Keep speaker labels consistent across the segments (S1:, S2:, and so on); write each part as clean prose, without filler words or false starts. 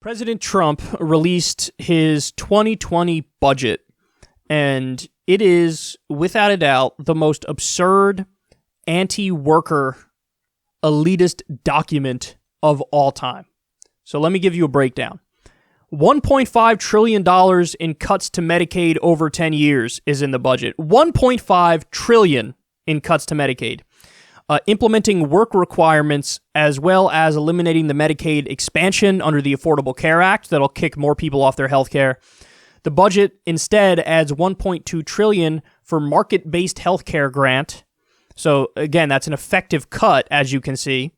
S1: President Trump released his 2020 budget, and it is, without a doubt, the most absurd, anti-worker, elitist document of all time. So let me give you a breakdown. $1.5 trillion in cuts to Medicaid over 10 years is in the budget. $1.5 trillion in cuts to Medicaid. Implementing work requirements as well as eliminating the Medicaid expansion under the Affordable Care Act that'll kick more people off their health care. The budget instead adds $1.2 trillion for market-based health care grant. So again, that's an effective cut, as you can see,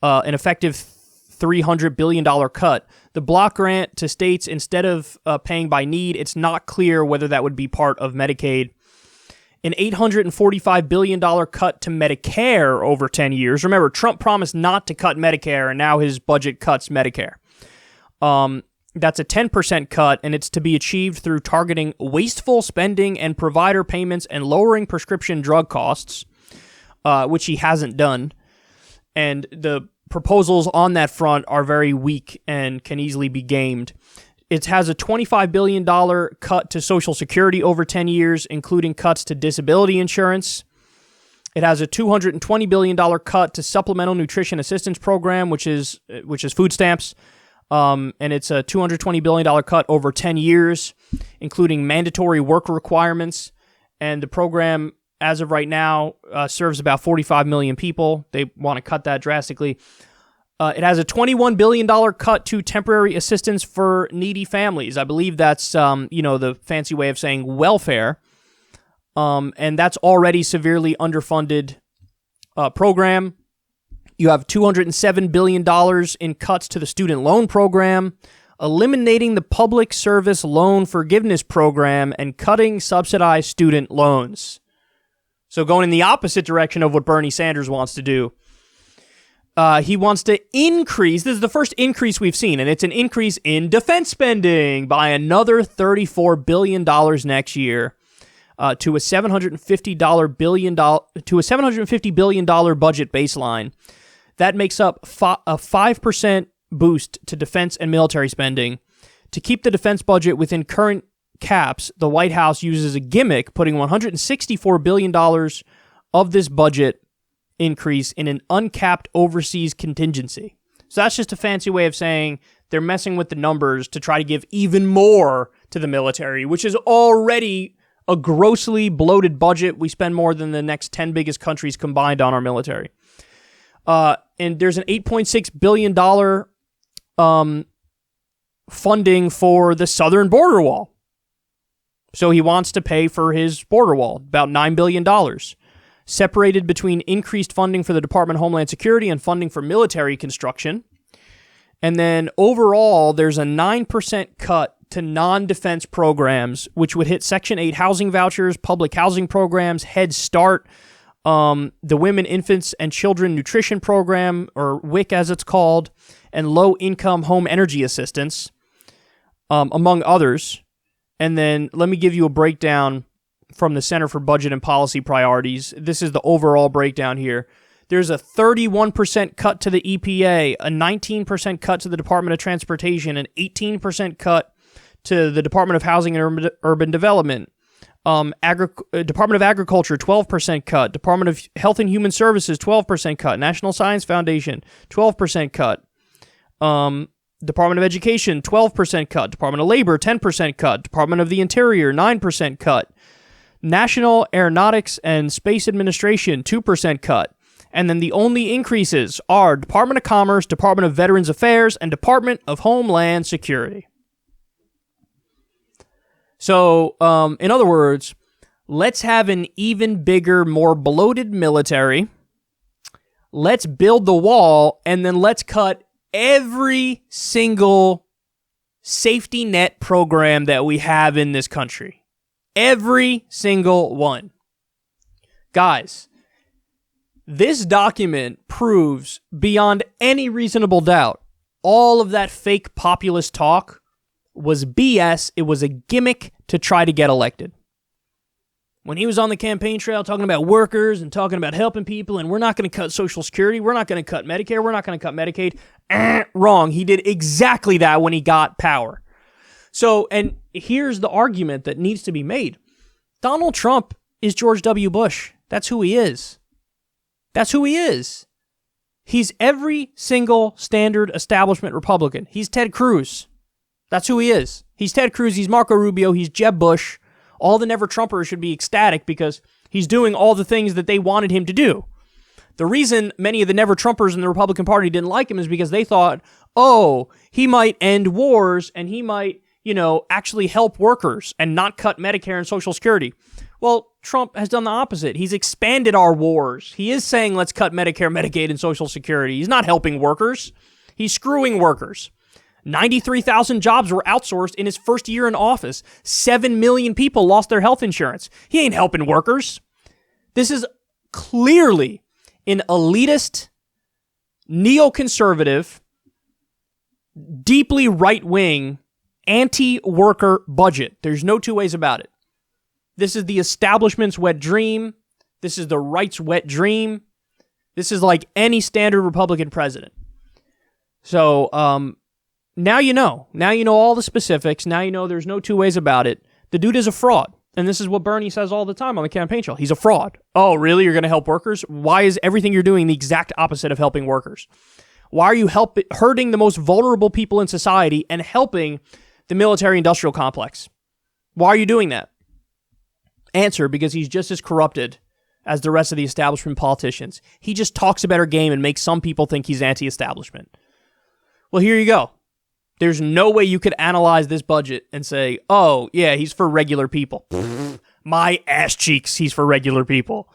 S1: an effective $300 billion cut. The block grant to states, instead of paying by need, it's not clear whether that would be part of Medicaid. An $845 billion cut to Medicare over 10 years. Remember, Trump promised not to cut Medicare, and now his budget cuts Medicare. That's a 10% cut, and it's to be achieved through targeting wasteful spending and provider payments and lowering prescription drug costs, which he hasn't done. And the proposals on that front are very weak and can easily be gamed. It has a $25 billion cut to Social Security over 10 years, including cuts to disability insurance. It has a $220 billion cut to Supplemental Nutrition Assistance Program, which is food stamps, and it's a $220 billion cut over 10 years, including mandatory work requirements. And the program, as of right now, serves about 45 million people. They want to cut that drastically. It has a $21 billion cut to temporary assistance for needy families. I believe that's, the fancy way of saying welfare. And that's already severely underfunded program. You have $207 billion in cuts to the student loan program, eliminating the public service loan forgiveness program, and cutting subsidized student loans. So going in the opposite direction of what Bernie Sanders wants to do. He wants to increase, this is the first increase we've seen, and it's an increase in defense spending by another $34 billion next year to a $750 billion budget baseline. That makes up a 5% boost to defense and military spending. To keep the defense budget within current caps, the White House uses a gimmick, putting $164 billion of this budget increase in an uncapped overseas contingency. So that's just a fancy way of saying they're messing with the numbers to try to give even more to the military, which is already a grossly bloated budget. We spend more than the next 10 biggest countries combined on our military. And there's an $8.6 billion funding for the southern border wall. So he wants to pay for his border wall, about $9 billion. Separated between increased funding for the Department of Homeland Security and funding for military construction. And then overall, there's a 9% cut to non-defense programs, which would hit Section 8 housing vouchers, public housing programs, Head Start, the Women, Infants, and Children Nutrition Program, or WIC as it's called, and low-income home energy assistance, among others. And then let me give you a breakdown from the Center for Budget and Policy Priorities. This is the overall breakdown here. There's a 31% cut to the EPA, a 19% cut to the Department of Transportation, an 18% cut to the Department of Housing and Urban Development, Department of Agriculture, 12% cut, Department of Health and Human Services, 12% cut, National Science Foundation, 12% cut, Department of Education, 12% cut, Department of Labor, 10% cut, Department of the Interior, 9% cut, National Aeronautics and Space Administration, 2% cut. And then the only increases are Department of Commerce, Department of Veterans Affairs, and Department of Homeland Security. So, in other words, let's have an even bigger, more bloated military. Let's build the wall, and then let's cut every single safety net program that we have in this country. Every single one. Guys, this document proves beyond any reasonable doubt all of that fake populist talk was BS. It was a gimmick to try to get elected. when he was on the campaign trail talking about workers and talking about helping people, and we're not going to cut Social Security, we're not going to cut Medicare, we're not going to cut Medicaid. Wrong. He did exactly that when he got power. So, and here's the argument that needs to be made. Donald Trump is George W. Bush. That's who he is. That's who he is. He's every single standard establishment Republican. He's Ted Cruz. That's who he is. He's Ted Cruz. He's Marco Rubio. He's Jeb Bush. All the Never-Trumpers should be ecstatic because he's doing all the things that they wanted him to do. The reason many of the Never-Trumpers in the Republican Party didn't like him is because they thought, oh, he might end wars and he might, actually help workers and not cut Medicare and Social Security. Well, Trump has done the opposite. He's expanded our wars. He is saying let's cut Medicare, Medicaid, and Social Security. He's not helping workers. He's screwing workers. 93,000 jobs were outsourced in his first year in office. 7 million people lost their health insurance. He ain't helping workers. This is clearly an elitist, neoconservative, deeply right-wing, anti-worker budget. There's no two ways about it. This is the establishment's wet dream. This is the right's wet dream. This is like any standard Republican president. So, now you know. Now you know all the specifics. Now you know there's no two ways about it. The dude is a fraud. And this is what Bernie says all the time on the campaign trail. He's a fraud. Oh, really? You're going to help workers? Why is everything you're doing the exact opposite of helping workers? Why are you hurting the most vulnerable people in society and helping the military-industrial complex? Why are you doing that? Answer, because he's just as corrupted as the rest of the establishment politicians. He just talks a better game and makes some people think he's anti-establishment. Well, here you go. There's no way you could analyze this budget and say, oh, yeah, he's for regular people. My ass cheeks, he's for regular people.